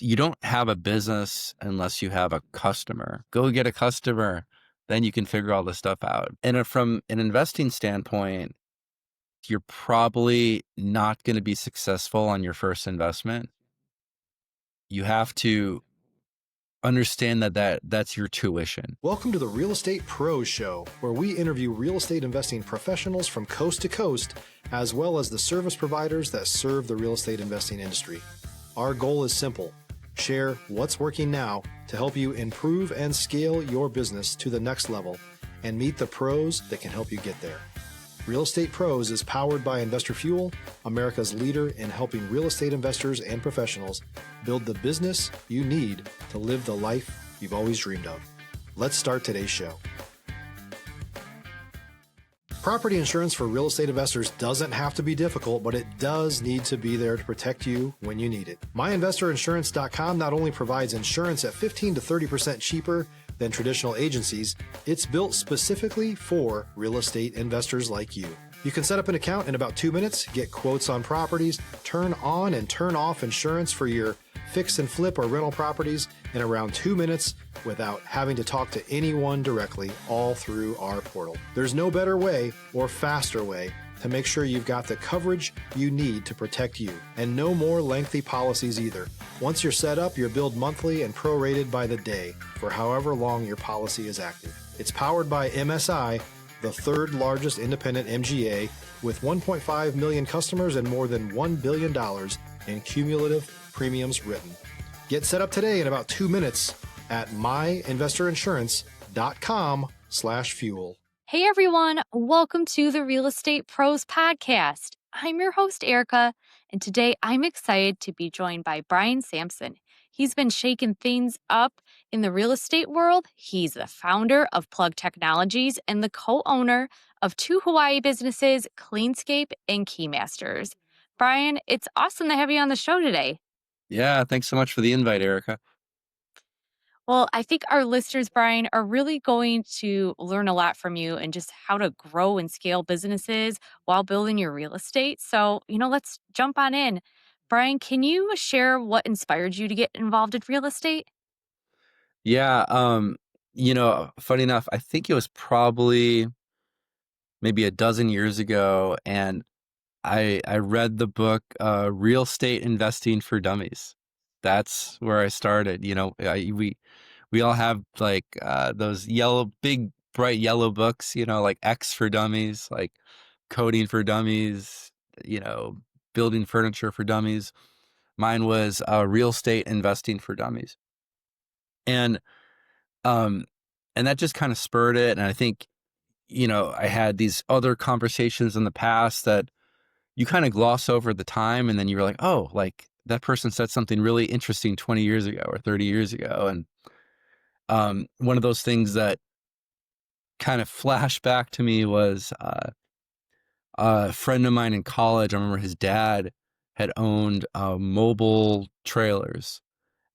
you don't have a business unless you have a customer. Go get a customer, then you can figure all this stuff out. And from an investing standpoint, you're probably not going to be successful on your first investment. You have to understand that's your tuition. Welcome to the Real Estate Pros Show, where we interview real estate investing professionals from coast to coast, as well as the service providers that serve the real estate investing industry. Our goal is simple: share what's working now to help you improve and scale your business to the next level and meet the pros that can help you get there. Real Estate Pros is powered by Investor Fuel, America's leader in helping real estate investors and professionals build the business you need to live the life you've always dreamed of. Let's start today's show. Property insurance for real estate investors doesn't have to be difficult, but it does need to be there to protect you when you need it. MyInvestorInsurance.com not only provides insurance at 15 to 30% cheaper than traditional agencies, it's built specifically for real estate investors like you. You can set up an account in about 2 minutes, get quotes on properties, turn on and turn off insurance for your fix and flip or rental properties in around 2 minutes without having to talk to anyone directly, all through our portal. There's no better way or faster way to make sure you've got the coverage you need to protect you, and no more lengthy policies either. Once you're set up, you're billed monthly and prorated by the day for however long your policy is active. It's powered by MSI, the third largest independent MGA, with 1.5 million customers and more than $1 billion in cumulative premiums written. Get set up today in about 2 minutes at myinvestorinsurance.com/fuel. Hey everyone, welcome to the Real Estate Pros Podcast. I'm your host, Erika, and today I'm excited to be joined by Brian Samson. He's been shaking things up in the real estate world. He's the founder of Plugg Technologies and the co-owner of 2 Hawaii businesses, Cleanscape and Keymasters. Brian, it's awesome to have you on the show today. Yeah, thanks so much for the invite, Erika. Well, I think our listeners, Brian, are really going to learn a lot from you and just how to grow and scale businesses while building your real estate. So, let's jump on in. Brian, can you share what inspired you to get involved in real estate? Yeah, funny enough, I think it was probably maybe a dozen years ago, and I read the book Real Estate Investing for Dummies. That's where I started. We all have like those big bright yellow books, like X for Dummies, like Coding for Dummies, building furniture for dummies. Mine was Real Estate Investing for Dummies. And and that just kind of spurred it. And I think, I had these other conversations in the past that you kind of gloss over at the time, and then you're like, oh, like that person said something really interesting 20 years ago or 30 years ago. And one of those things that kind of flashed back to me was a friend of mine in college. I remember his dad had owned mobile trailers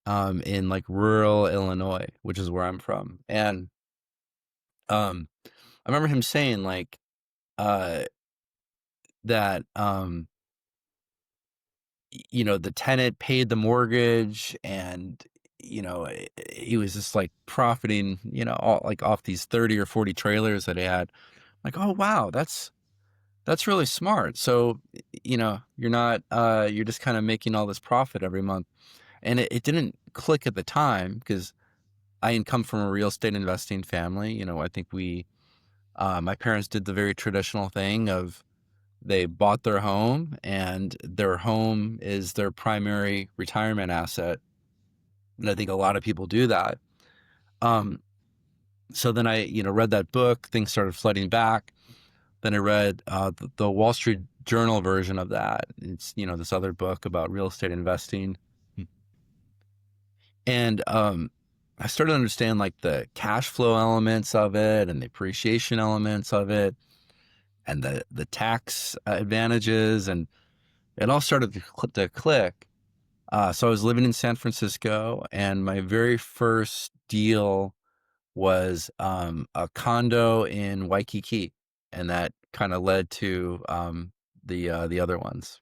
in like rural Illinois, which is where I'm from. And I remember him saying like that the tenant paid the mortgage, and he was just like profiting all, like off these 30 or 40 trailers that he had. Like, oh wow, that's really smart. So you're not you're just kind of making all this profit every month. And it didn't click at the time because I come from a real estate investing family. I think my parents did the very traditional thing of they bought their home, and their home is their primary retirement asset. And I think a lot of people do that. So then I, read that book, things started flooding back. Then I read the Wall Street Journal version of that. It's, this other book about real estate investing. And I started to understand like the cash flow elements of it and the appreciation elements of it and the tax advantages, and it all started to click. So I was living in San Francisco, and my very first deal was a condo in Waikiki, and that kind of led to the other ones.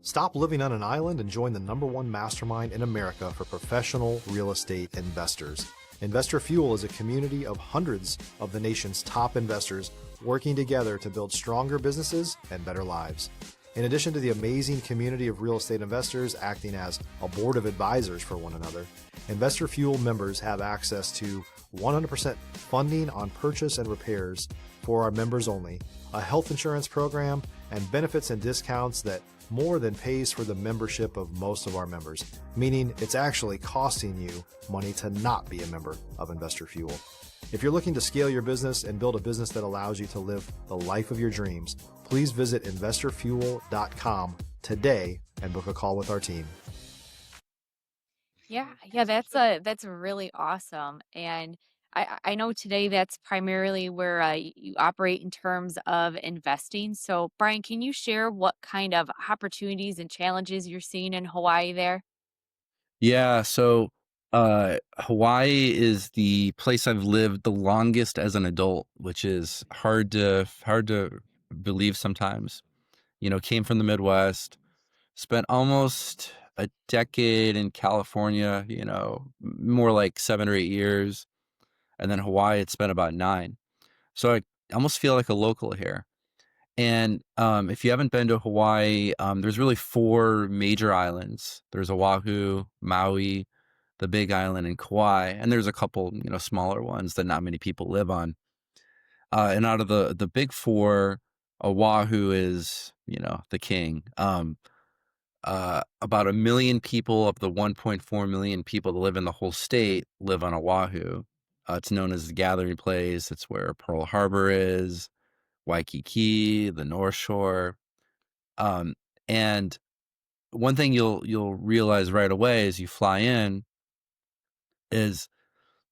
Stop living on an island and join the #1 mastermind in America for professional real estate investors. Investor Fuel is a community of hundreds of the nation's top investors working together to build stronger businesses and better lives. In addition to the amazing community of real estate investors acting as a board of advisors for one another, Investor Fuel members have access to 100% funding on purchase and repairs for our members only, a health insurance program, and benefits and discounts that more than pays for the membership of most of our members, meaning it's actually costing you money to not be a member of Investor Fuel. If you're looking to scale your business and build a business that allows you to live the life of your dreams, please visit investorfuel.com today and book a call with our team. Yeah, that's really awesome. And I know today that's primarily where you operate in terms of investing. So, Brian, can you share what kind of opportunities and challenges you're seeing in Hawaii there? Yeah, so Hawaii is the place I've lived the longest as an adult, which is hard to believe sometimes. Came from the Midwest, spent almost a decade in California, more like 7 or 8 years, and then Hawaii had spent about 9. So I almost feel like a local here. And if you haven't been to Hawaii, there's really 4 major islands. There's Oahu, Maui, the Big Island, and Kauai, and there's a couple, smaller ones that not many people live on. And out of the big 4, Oahu is, the king. About 1 million people of the 1.4 million people that live in the whole state live on Oahu. It's known as the gathering place. It's where Pearl Harbor is, Waikiki, the North Shore. Um, and one thing you'll realize right away as you fly in is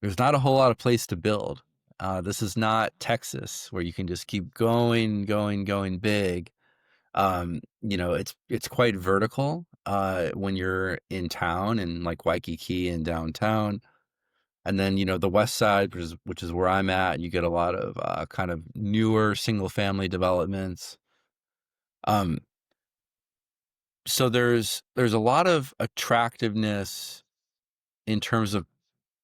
there's not a whole lot of place to build. This is not Texas where you can just keep going, going, going big. It's quite vertical when you're in town and like Waikiki and downtown. And then, the west side, which is where I'm at, you get a lot of kind of newer single family developments. Um, so there's a lot of attractiveness in terms of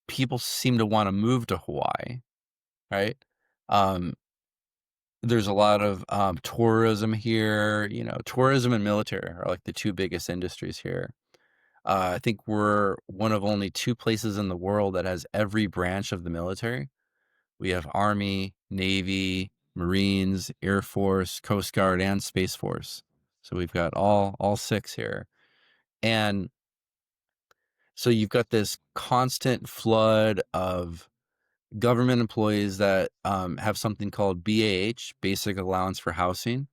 people seem to want to move to Hawaii, right? Um, there's a lot of tourism here. Tourism and military are like the 2 biggest industries here. I think we're one of only 2 places in the world that has every branch of the military. We have Army, Navy, Marines, Air Force, Coast Guard, and Space Force. So we've got all 6 here. And so you've got this constant flood of government employees that have something called BAH, Basic Allowance for Housing,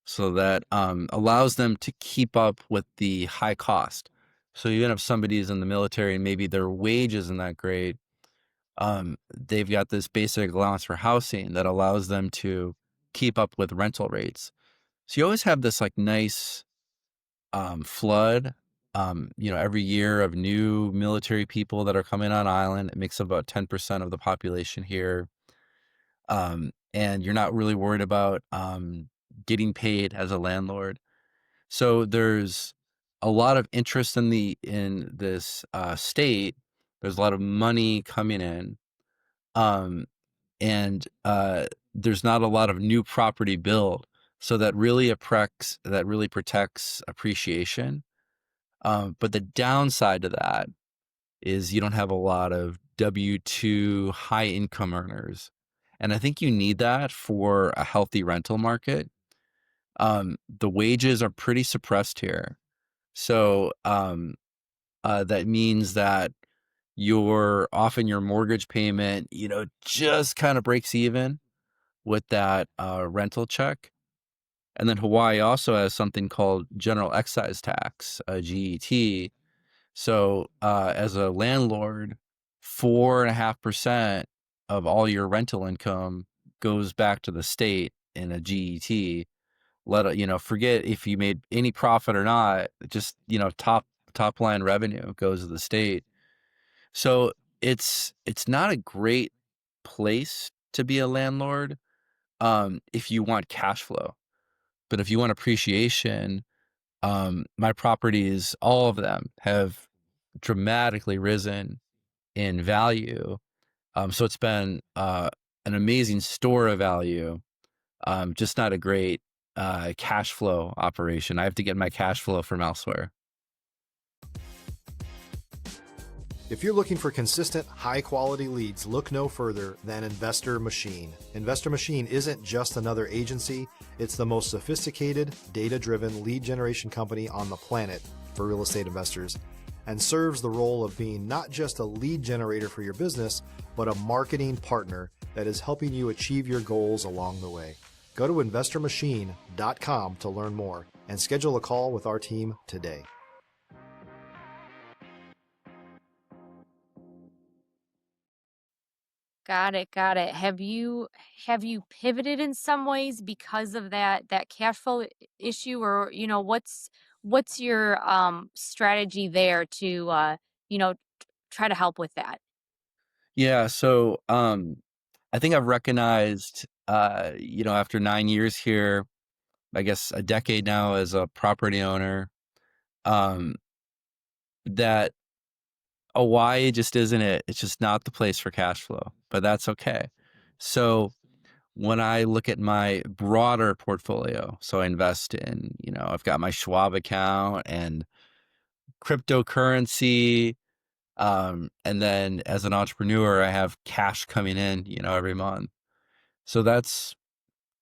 so that allows them to keep up with the high cost. So even if somebody's in the military and maybe their wage isn't that great, they've got this basic allowance for housing that allows them to keep up with rental rates. So you always have this like nice flood, every year of new military people that are coming on island. It makes up about 10% of the population here. And you're not really worried about getting paid as a landlord. So there's a lot of interest in this state. There's a lot of money coming in, and there's not a lot of new property built. So that really protects appreciation. But the downside to that is you don't have a lot of W-2 high income earners. And I think you need that for a healthy rental market. The wages are pretty suppressed here. So that means that your mortgage payment, just kind of breaks even with that rental check. And then Hawaii also has something called general excise tax, GET. So as a landlord, 4.5% of all your rental income goes back to the state in a GET. Forget if you made any profit or not, just, top line revenue goes to the state. So it's not a great place to be a landlord if you want cash flow. But if you want appreciation, My properties, all of them, have dramatically risen in value. So it's been an amazing store of value, just not a great cash flow operation. I have to get my cash flow from elsewhere. If you're looking for consistent, high-quality leads, look no further than Investor Machine. Investor Machine isn't just another agency, it's the most sophisticated, data-driven lead generation company on the planet for real estate investors, and serves the role of being not just a lead generator for your business, but a marketing partner that is helping you achieve your goals along the way. Go to investormachine.com to learn more and schedule a call with our team today. Got it, got it. Have you pivoted in some ways because of that cash flow issue, or what's your strategy there to you know try to help with that? Yeah, so I think I've recognized, after 9 years here, I guess a decade now as a property owner, um, that Hawaii just isn't it. It's just not the place for cash flow, but that's okay. So when I look at my broader portfolio, so I invest in, I've got my Schwab account and cryptocurrency. And then as an entrepreneur, I have cash coming in, every month. So that's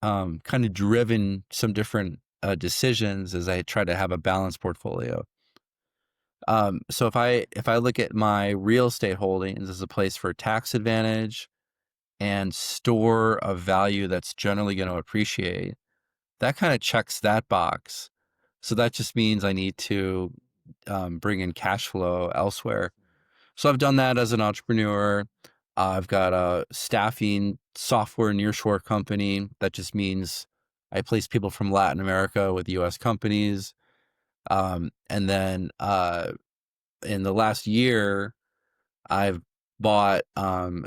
kind of driven some different decisions as I try to have a balanced portfolio. So if I look at my real estate holdings as a place for tax advantage and store of value that's generally going to appreciate, that kind of checks that box. So that just means I need to bring in cash flow elsewhere. So I've done that as an entrepreneur. I've got a staffing software nearshore company. That just means I place people from Latin America with U.S. companies. And then in the last year, I've bought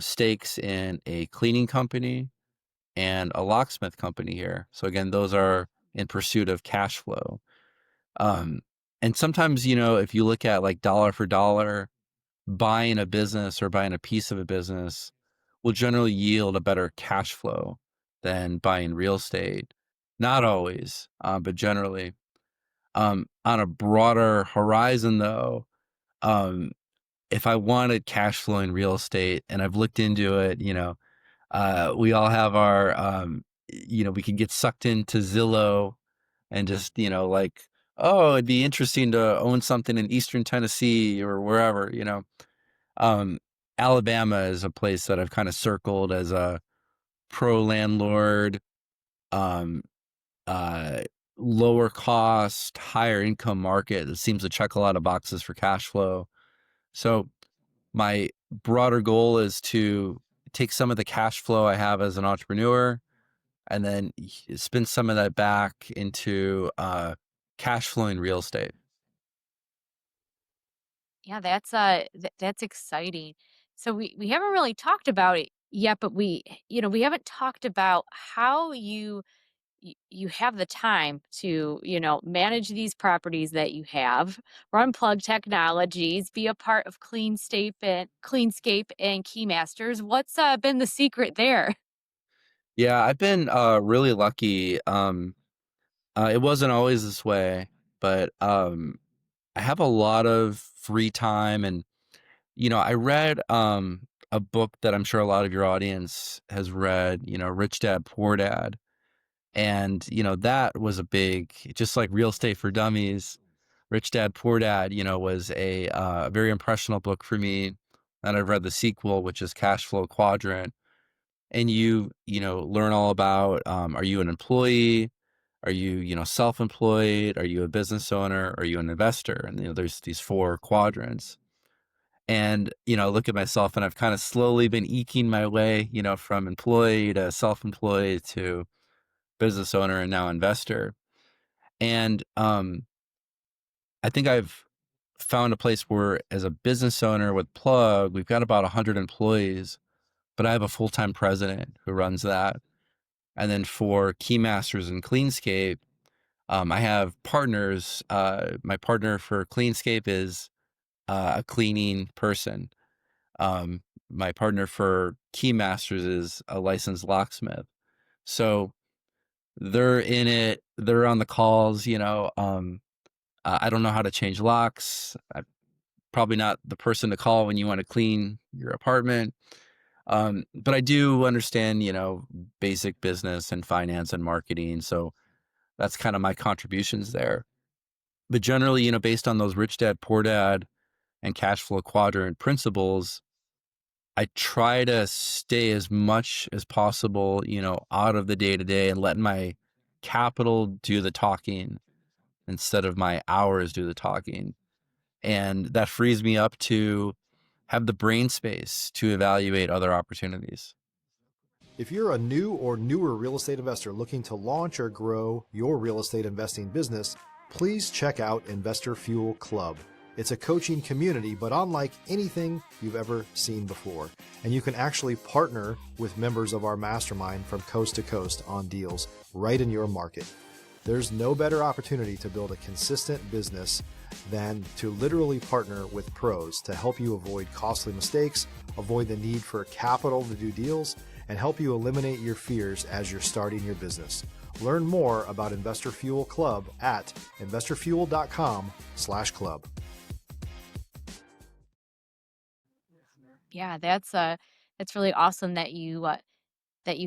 stakes in a cleaning company and a locksmith company here. So again, those are in pursuit of cash flow. Um, and sometimes, if you look at like dollar for dollar, buying a business or buying a piece of a business will generally yield a better cash flow than buying real estate. Not always, but generally. On a broader horizon, though, um, if I wanted cash flow in real estate and I've looked into it, we all have our, we can get sucked into Zillow and just, like, oh, it'd be interesting to own something in Eastern Tennessee or wherever, um, Alabama is a place that I've kind of circled as a pro landlord, um, uh, lower cost, higher income market that seems to check a lot of boxes for cash flow. So my broader goal is to take some of the cash flow I have as an entrepreneur and then spend some of that back into cash flowing real estate. Yeah, that's exciting. So we haven't really talked about it yet, but we haven't talked about how you have the time to, manage these properties that you have, run Plug Technologies, be a part of Cleanscape and Keymasters. What's been the secret there? Yeah, I've been really lucky. It wasn't always this way, but I have a lot of free time. And I read a book that I'm sure a lot of your audience has read, Rich Dad Poor Dad. And that was a big, just like Real Estate for Dummies, Rich Dad Poor Dad, was a very impressionable book for me. And I've read the sequel, which is Cashflow Quadrant. And learn all about, are you an employee? Are you, self-employed? Are you a business owner? Are you an investor? And, there's these four quadrants. And, I look at myself and I've kind of slowly been eking my way, from employee to self-employed to business owner and now investor. And I think I've found a place where as a business owner with Plugg, we've got about 100 employees, but I have a full-time president who runs that. And then for Keymasters and Cleanscape, I have partners. My partner for Cleanscape is a cleaning person. Um, my partner for Keymasters is a licensed locksmith. So they're in it. They're on the calls. I don't know how to change locks. I'm probably not the person to call when you want to clean your apartment. But I do understand, basic business and finance and marketing. So that's kind of my contributions there. But generally, based on those rich dad, poor dad and cash flow quadrant principles, I try to stay as much as possible, out of the day to day and letting my capital do the talking instead of my hours do the talking. And that frees me up to have the brain space to evaluate other opportunities. If you're a new or newer real estate investor looking to launch or grow your real estate investing business, please check out Investor Fuel Club. It's a coaching community, but unlike anything you've ever seen before. And you can actually partner with members of our mastermind from coast to coast on deals right in your market. There's no better opportunity to build a consistent business than to literally partner with pros to help you avoid costly mistakes, avoid the need for capital to do deals, and help you eliminate your fears as you're starting your business. Learn more about Investor Fuel Club at investorfuel.com/club. Yeah, that's really awesome that you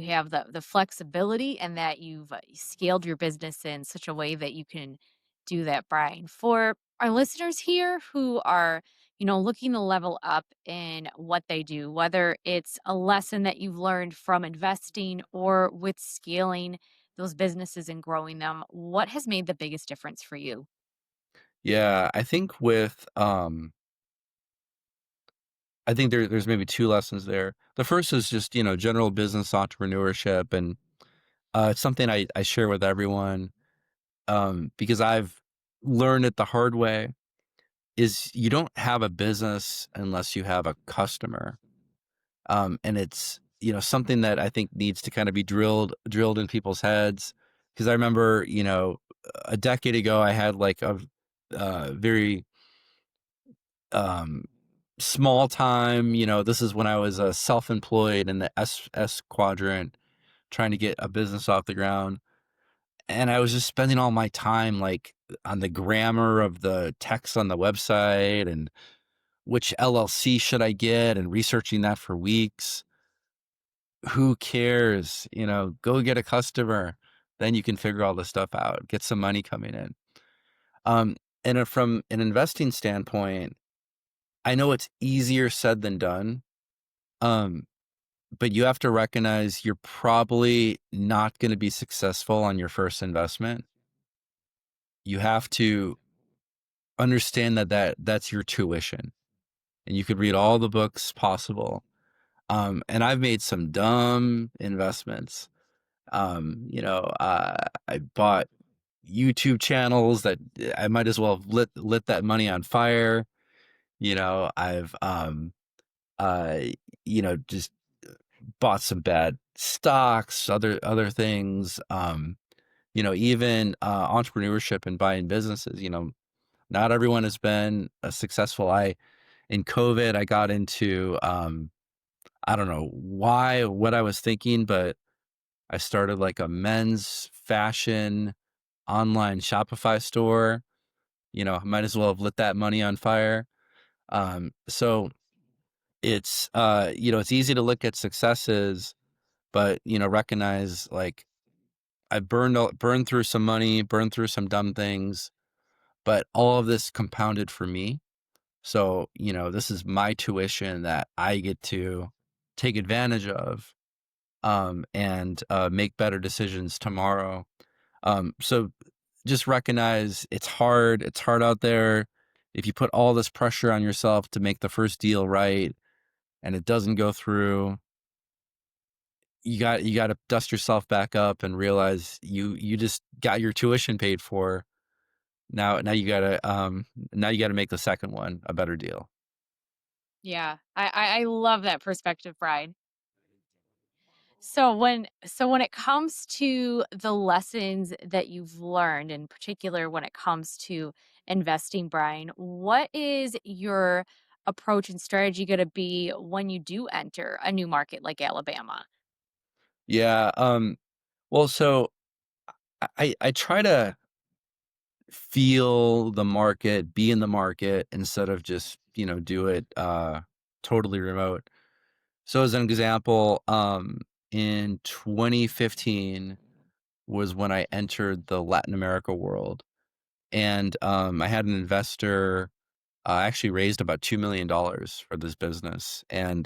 have the flexibility and that you've scaled your business in such a way that you can do that, Brian. For our listeners here who are, looking to level up in what they do, whether it's a lesson that you've learned from investing or with scaling those businesses and growing them, what has made the biggest difference for you? Yeah, I think there's maybe two lessons there. The first is just, general business entrepreneurship. And it's something I share with everyone, because I've learned it the hard way, is you don't have a business unless you have a customer. And it's, something that I think needs to kind of be drilled in people's heads. Because I remember, a decade ago, I had like a very um, small time, this is when I was self-employed in the S quadrant, trying to get a business off the ground. And I was just spending all my time like on the grammar of the text on the website and which LLC should I get and researching that for weeks. Who cares? Go get a customer. Then you can figure all this stuff out, get some money coming in. Um, and from an investing standpoint, I know it's easier said than done. Um, but you have to recognize you're probably not going to be successful on your first investment. You have to understand that's your tuition, and you could read all the books possible. And I've made some dumb investments. I bought YouTube channels that I might as well have lit that money on fire. I've uh, just bought some bad stocks, other things. Even entrepreneurship and buying businesses. Not everyone has been successful. In COVID, I got into I don't know what I was thinking, but I started like a men's fashion online Shopify store. I might as well have lit that money on fire. So it's easy to look at successes, but recognize like I burned through some money, burned through some dumb things, but all of this compounded for me. So, this is my tuition that I get to take advantage of, and make better decisions tomorrow. So just recognize it's hard. It's hard out there. If you put all this pressure on yourself to make the first deal right and it doesn't go through, you got to dust yourself back up and realize you just got your tuition paid for. Now you got to make the second one a better deal. Yeah, I love that perspective, Brian. So when it comes to the lessons that you've learned, in particular when it comes to investing, Brian, what is your approach and strategy going to be when you do enter a new market like Alabama? Yeah. Well, so I try to feel the market, be in the market instead of just, do it totally remote. So as an example, in 2015 was when I entered the Latin America world. And I had an investor actually raised about $2 million for this business. Uh,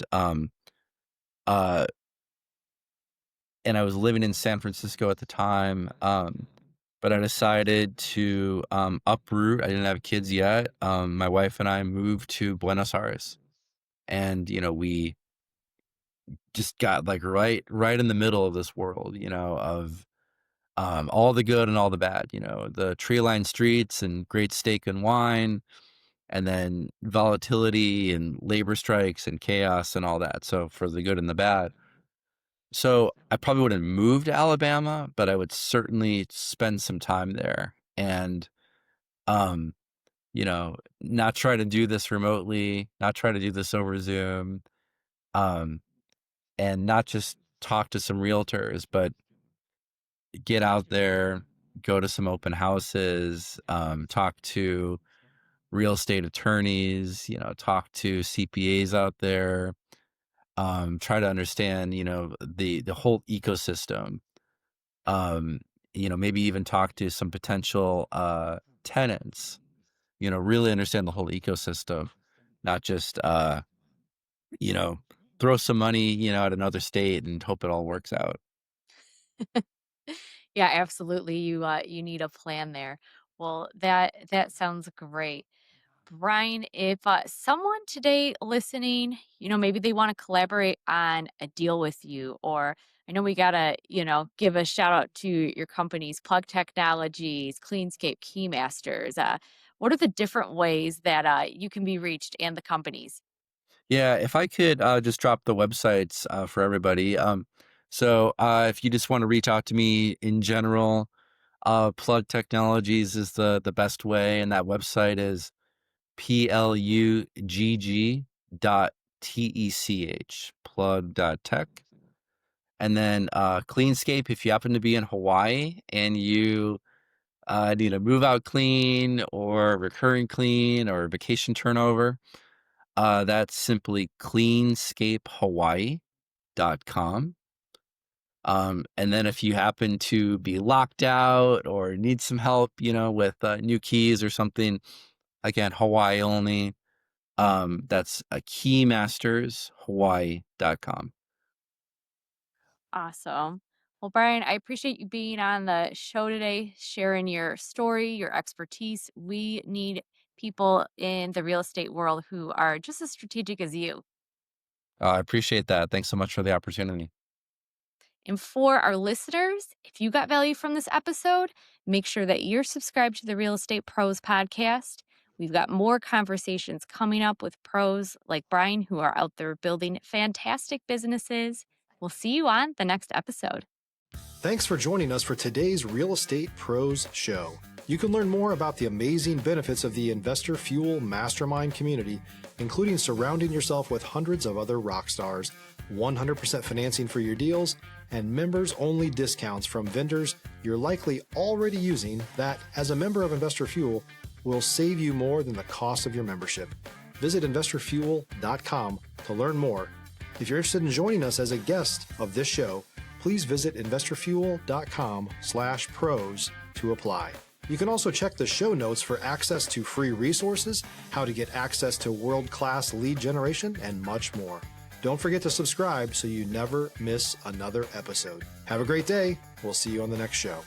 and I was living in San Francisco at the time. But I decided to uproot. I didn't have kids yet. My wife and I moved to Buenos Aires, and we just got like right in the middle of this world, of all the good and all the bad. The tree-lined streets and great steak and wine, and then volatility and labor strikes and chaos and all that. So for the good and the bad. So I probably wouldn't move to Alabama, but I would certainly spend some time there and, um, not try to do this remotely, not try to do this over Zoom, um, and not just talk to some realtors, but get out there, go to some open houses, talk to real estate attorneys, talk to CPAs out there, try to understand, the whole ecosystem. Um, maybe even talk to some potential tenants, really understand the whole ecosystem, not just you know, throw some money, at another state and hope it all works out. Yeah, absolutely. You need a plan there. Well, that sounds great. Brian, if someone today listening, maybe they want to collaborate on a deal with you, or I know we got to, give a shout out to your companies, Plug Technologies, Cleanscape, Keymasters. What are the different ways that you can be reached and the companies? Yeah, if I could just drop the websites for everybody. So if you just want to reach out to me in general, Plug Technologies is the best way, and that website is plugg.tech, plug.tech. And then Cleanscape, if you happen to be in Hawaii and you need a move out clean or recurring clean or vacation turnover, that's simply cleanscapehawaii.com. And then if you happen to be locked out or need some help, with new keys or something, again, Hawaii only, that's keymastershawaii.com. Awesome. Well, Brian, I appreciate you being on the show today, sharing your story, your expertise. We need people in the real estate world who are just as strategic as you. I appreciate that. Thanks so much for the opportunity. And for our listeners, if you got value from this episode, make sure that you're subscribed to the Real Estate Pros podcast. We've got more conversations coming up with pros like Brian who are out there building fantastic businesses. We'll see you on the next episode. Thanks for joining us for today's Real Estate Pros Show. You can learn more about the amazing benefits of the Investor Fuel Mastermind community, including surrounding yourself with hundreds of other rock stars, 100% financing for your deals, and members-only discounts from vendors you're likely already using that, as a member of Investor Fuel, will save you more than the cost of your membership. Visit investorfuel.com to learn more. If you're interested in joining us as a guest of this show, please visit investorfuel.com/pros to apply. You can also check the show notes for access to free resources, how to get access to world-class lead generation, and much more. Don't forget to subscribe so you never miss another episode. Have a great day. We'll see you on the next show.